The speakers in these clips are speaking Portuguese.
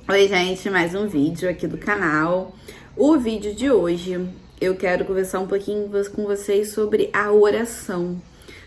Oi, gente, mais um vídeo aqui do canal. O vídeo de hoje eu quero conversar um pouquinho com vocês sobre a oração,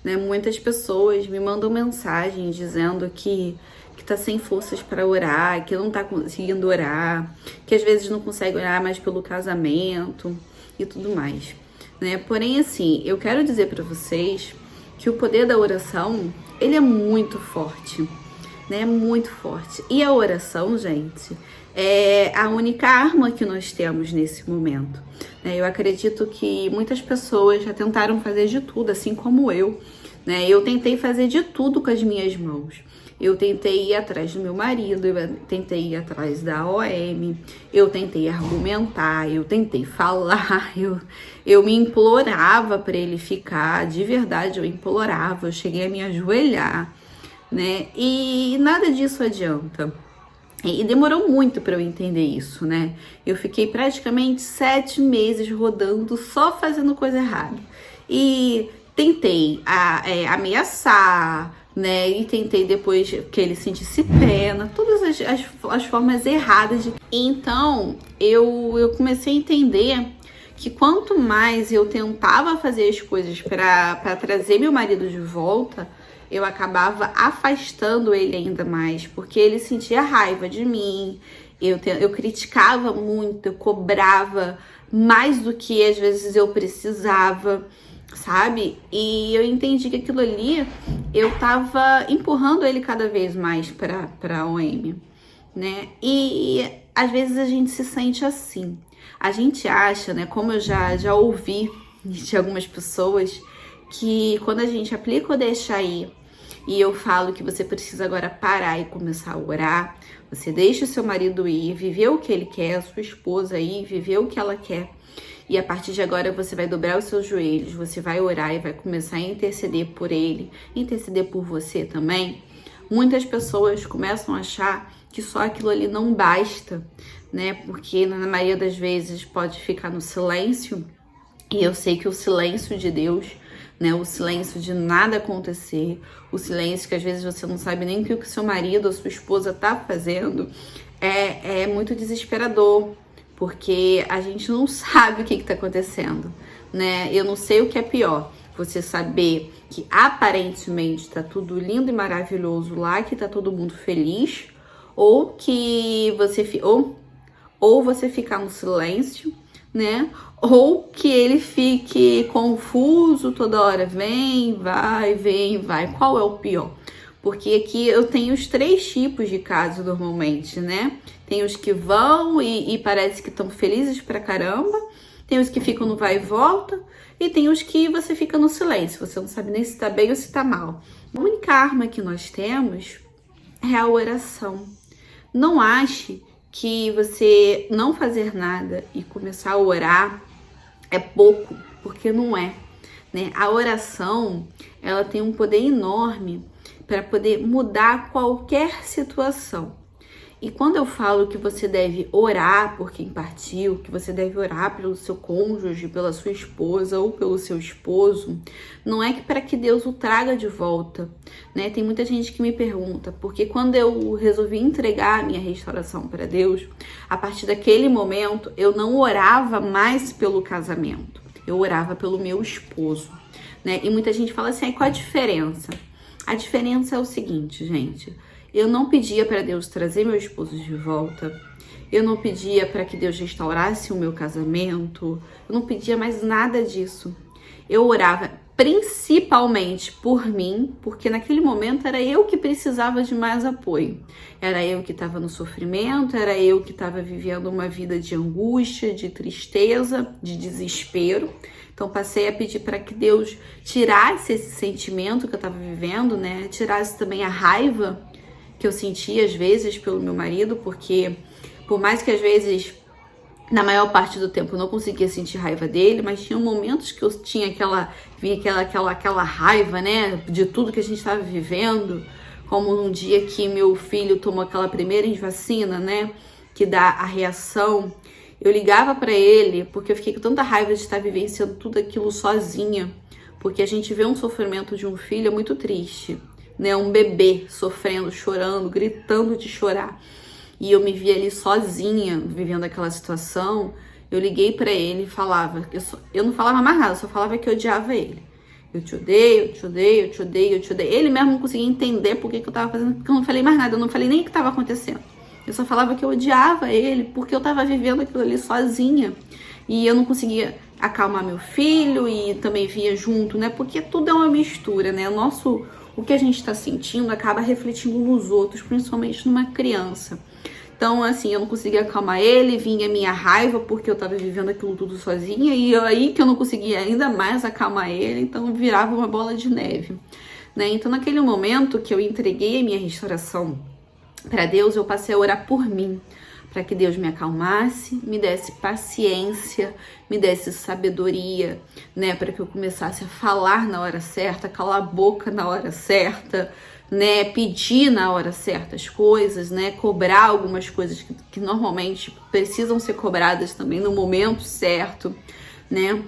né? Muitas pessoas me mandam mensagens dizendo que tá sem forças para orar, que não tá conseguindo orar, que às vezes não consegue orar mais pelo casamento e tudo mais, né? Porém, assim, eu quero dizer para vocês que o poder da oração, ele é muito forte, né? Muito forte. E a oração, gente, é a única arma que nós temos nesse momento, né? Eu acredito que muitas pessoas já tentaram fazer de tudo, assim como eu, né? Eu tentei fazer de tudo com as minhas mãos. Eu tentei ir atrás do meu marido, eu tentei ir atrás da OM, eu tentei argumentar, eu tentei falar, eu me implorava para ele ficar, de verdade eu implorava, eu cheguei a me ajoelhar, né? E nada disso adianta. E demorou muito para eu entender isso, né? Eu fiquei praticamente 7 meses rodando, só fazendo coisa errada. E tentei ameaçar, né? E tentei depois que ele sentisse pena, todas as formas erradas de... Então, eu comecei a entender que quanto mais eu tentava fazer as coisas para trazer meu marido de volta, eu acabava afastando ele ainda mais, porque ele sentia raiva de mim, eu criticava muito, eu cobrava mais do que às vezes eu precisava, sabe? E eu entendi que aquilo ali, eu tava empurrando ele cada vez mais pra OM, né? E às vezes a gente se sente assim. A gente acha, né, como eu já ouvi de algumas pessoas, que quando a gente aplica o deixa aí, e eu falo que você precisa agora parar e começar a orar, você deixa o seu marido ir, viver o que ele quer, a sua esposa ir, viver o que ela quer. E a partir de agora você vai dobrar os seus joelhos, você vai orar e vai começar a interceder por ele, interceder por você também. Muitas pessoas começam a achar que só aquilo ali não basta, né? Porque na maioria das vezes pode ficar no silêncio. E eu sei que o silêncio de Deus, né, o silêncio de nada acontecer, o silêncio que às vezes você não sabe nem o que o seu marido ou sua esposa tá fazendo, é muito desesperador, porque a gente não sabe o que tá acontecendo, né? Eu não sei o que é pior, você saber que aparentemente tá tudo lindo e maravilhoso lá, que tá todo mundo feliz, ou que ou você ficar no silêncio, né? Ou que ele fique confuso toda hora, vem, vai. Qual é o pior? Porque aqui eu tenho os 3 tipos de casos normalmente, né? Tem os que vão e parece que estão felizes pra caramba, tem os que ficam no vai e volta, e tem os que você fica no silêncio, você não sabe nem se tá bem ou se tá mal. A única arma que nós temos é a oração. Não ache que você não fazer nada e começar a orar é pouco, porque não é, né? A oração, ela tem um poder enorme para poder mudar qualquer situação. E quando eu falo que você deve orar por quem partiu, que você deve orar pelo seu cônjuge, pela sua esposa ou pelo seu esposo, não é que para que Deus o traga de volta, né? Tem muita gente que me pergunta, porque quando eu resolvi entregar a minha restauração para Deus, a partir daquele momento eu não orava mais pelo casamento, eu orava pelo meu esposo, né? E muita gente fala assim, qual a diferença? A diferença é o seguinte, gente. Eu não pedia para Deus trazer meu esposo de volta. Eu não pedia para que Deus restaurasse o meu casamento. Eu não pedia mais nada disso. Eu orava principalmente por mim, porque naquele momento era eu que precisava de mais apoio. Era eu que estava no sofrimento, era eu que estava vivendo uma vida de angústia, de tristeza, de desespero. Então passei a pedir para que Deus tirasse esse sentimento que eu estava vivendo, né? Tirasse também a raiva que eu sentia às vezes pelo meu marido, porque por mais que às vezes, na maior parte do tempo, eu não conseguia sentir raiva dele, mas tinha momentos que eu tinha aquela raiva, né, de tudo que a gente estava vivendo, como num dia que meu filho tomou aquela primeira vacina, né, que dá a reação. Eu ligava para ele, porque eu fiquei com tanta raiva de estar vivenciando tudo aquilo sozinha, porque a gente vê um sofrimento de um filho é muito triste, né? Um bebê sofrendo, chorando, gritando de chorar. e eu me via ali sozinha, vivendo aquela situação, eu liguei pra ele e falava, eu não falava mais nada, eu só falava que eu odiava ele. Eu te odeio, eu te odeio, eu te odeio, eu te odeio. Ele mesmo não conseguia entender por que eu tava fazendo, porque eu não falei mais nada, eu não falei nem o que tava acontecendo. Eu só falava que eu odiava ele, porque eu tava vivendo aquilo ali sozinha. E eu não conseguia acalmar meu filho e também via junto, né? Porque tudo é uma mistura, né? O que a gente tá sentindo acaba refletindo nos outros, principalmente numa criança. Então, assim, eu não conseguia acalmar ele, vinha minha raiva porque eu tava vivendo aquilo tudo sozinha, e aí que eu não conseguia ainda mais acalmar ele, então virava uma bola de neve, né? Então, naquele momento que eu entreguei a minha restauração para Deus, eu passei a orar por mim, para que Deus me acalmasse, me desse paciência, me desse sabedoria, né? Para que eu começasse a falar na hora certa, calar a boca na hora certa, né, pedir na hora certa as coisas, né, cobrar algumas coisas que normalmente precisam ser cobradas também no momento certo, né.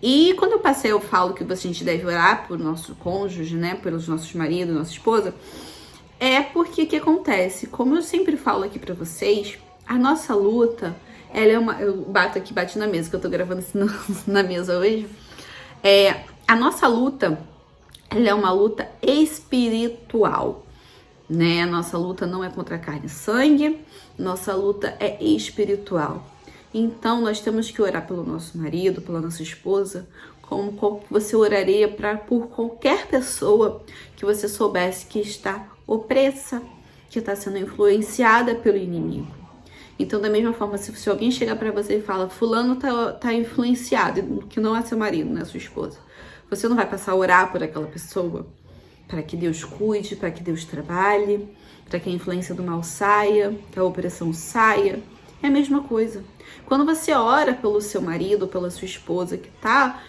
E quando eu falo que a gente deve orar por nosso cônjuge, né, pelos nossos maridos, nossa esposa, é porque o que acontece? Como eu sempre falo aqui pra vocês, a nossa luta, ela é uma... Eu bati na mesa, que eu tô gravando isso na mesa hoje. A nossa luta, ela é uma luta espiritual, né? Nossa luta não é contra carne e sangue, nossa luta é espiritual. Então, nós temos que orar pelo nosso marido, pela nossa esposa, como você oraria por qualquer pessoa que você soubesse que está opressa, que está sendo influenciada pelo inimigo. Então, da mesma forma, se alguém chegar para você e fala, fulano tá influenciado, que não é seu marido, não é sua esposa, você não vai passar a orar por aquela pessoa para que Deus cuide, para que Deus trabalhe, para que a influência do mal saia, que a opressão saia. É a mesma coisa. Quando você ora pelo seu marido, pela sua esposa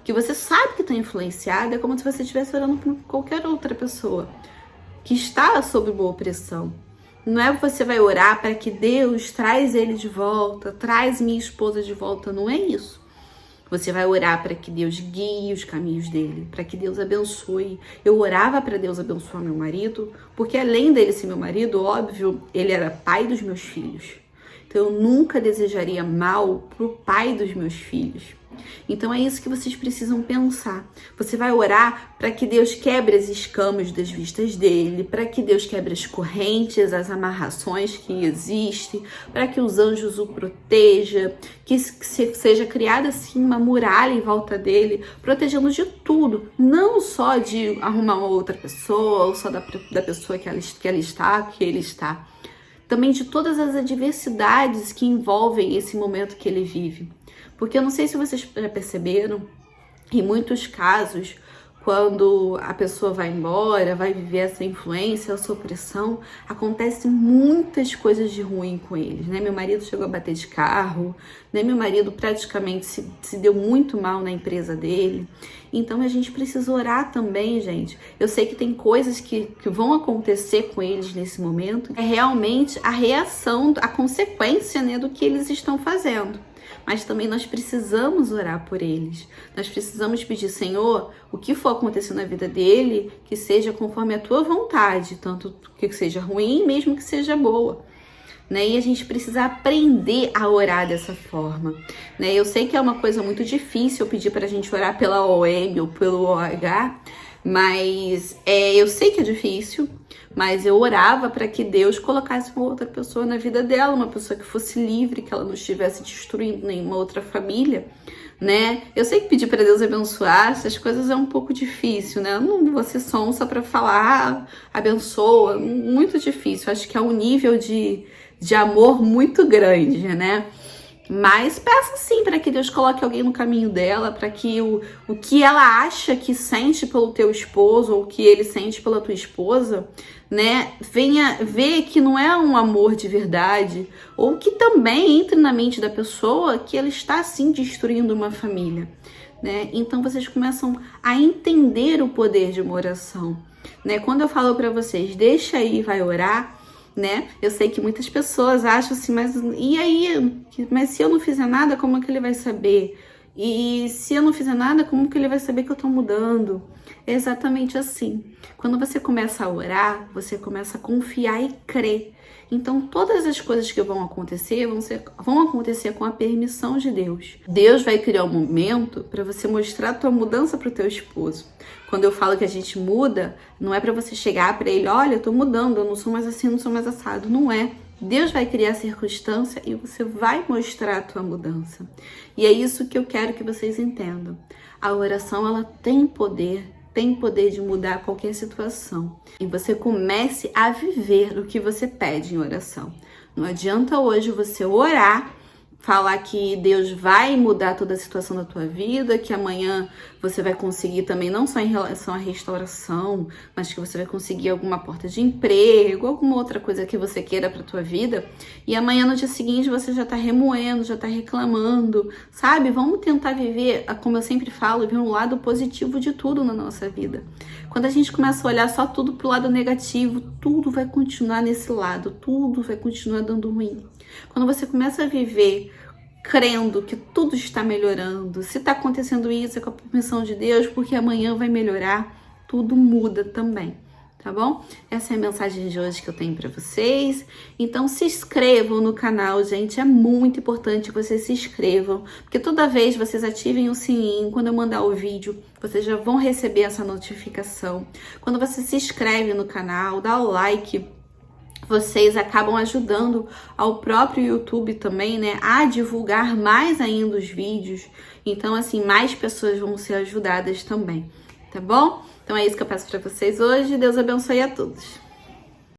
que você sabe que está influenciada, é como se você estivesse orando por qualquer outra pessoa que está sob uma opressão. Não é que você vai orar para que Deus traz ele de volta, traz minha esposa de volta, não é isso. Você vai orar para que Deus guie os caminhos dele, para que Deus abençoe. Eu orava para Deus abençoar meu marido, porque além dele ser meu marido, óbvio, ele era pai dos meus filhos. Então eu nunca desejaria mal pro pai dos meus filhos. Então é isso que vocês precisam pensar. Você vai orar para que Deus quebre as escamas das vistas dele, para que Deus quebre as correntes, as amarrações que existem, para que os anjos o protejam, que seja criada assim uma muralha em volta dele, protegendo de tudo, não só de arrumar uma outra pessoa, ou só da pessoa que ele está, também de todas as adversidades que envolvem esse momento que ele vive. Porque eu não sei se vocês já perceberam, em muitos casos, quando a pessoa vai embora, vai viver essa influência, essa opressão, acontecem muitas coisas de ruim com eles, né? Meu marido chegou a bater de carro, né? Meu marido praticamente se deu muito mal na empresa dele. Então a gente precisa orar também, gente. Eu sei que tem coisas que vão acontecer com eles nesse momento, é realmente a reação, a consequência, né, do que eles estão fazendo. Mas também nós precisamos orar por eles. Nós precisamos pedir, Senhor, o que for acontecer na vida dele, que seja conforme a tua vontade, tanto que seja ruim, mesmo que seja boa. Né? E a gente precisa aprender a orar dessa forma. Né? Eu sei que é uma coisa muito difícil eu pedir para a gente orar pela OM ou pelo OH, mas eu sei que é difícil, mas eu orava para que Deus colocasse uma outra pessoa na vida dela, uma pessoa que fosse livre, que ela não estivesse destruindo nenhuma outra família, né? Eu sei que pedir para Deus abençoar essas coisas é um pouco difícil, né? Eu não vou ser sonsa para falar, abençoa, muito difícil. Acho que é um nível de amor muito grande, né? Mas peça sim para que Deus coloque alguém no caminho dela, para que o que ela acha que sente pelo teu esposo ou que ele sente pela tua esposa, né, venha ver que não é um amor de verdade, ou que também entre na mente da pessoa que ela está assim destruindo uma família, né? Então vocês começam a entender o poder de uma oração, né? Quando eu falo para vocês, deixa aí, vai orar, né? Eu sei que muitas pessoas acham assim, mas e aí? Mas se eu não fizer nada, como é que ele vai saber? E se eu não fizer nada, como que ele vai saber que eu tô mudando? É exatamente assim. Quando você começa a orar, você começa a confiar e crer. Então, todas as coisas que vão acontecer vão acontecer com a permissão de Deus. Deus vai criar um momento para você mostrar a tua mudança para o teu esposo. Quando eu falo que a gente muda, não é para você chegar para ele, olha, eu tô mudando, eu não sou mais assim, não sou mais assado. Não é. Deus vai criar circunstância e você vai mostrar a tua mudança. E é isso que eu quero que vocês entendam. A oração, ela tem poder de mudar qualquer situação. E você comece a viver o que você pede em oração. Não adianta hoje você orar, falar que Deus vai mudar toda a situação da tua vida, que amanhã você vai conseguir também, não só em relação à restauração, mas que você vai conseguir alguma porta de emprego, alguma outra coisa que você queira para tua vida, e amanhã no dia seguinte você já tá remoendo, já tá reclamando, sabe? Vamos tentar viver, como eu sempre falo, ver um lado positivo de tudo na nossa vida. Quando a gente começa a olhar só tudo pro lado negativo, tudo vai continuar nesse lado, tudo vai continuar dando ruim. Quando você começa a viver crendo que tudo está melhorando, se está acontecendo isso é com a permissão de Deus, porque amanhã vai melhorar, tudo muda também, tá bom? Essa é a mensagem de hoje que eu tenho para vocês. Então se inscrevam no canal, gente, é muito importante que vocês se inscrevam, porque toda vez vocês ativem o sininho, quando eu mandar o vídeo, vocês já vão receber essa notificação. Quando você se inscreve no canal, dá o like, vocês acabam ajudando ao próprio YouTube também, né, a divulgar mais ainda os vídeos. Então, assim, mais pessoas vão ser ajudadas também, tá bom? Então é isso que eu peço para vocês hoje. Deus abençoe a todos.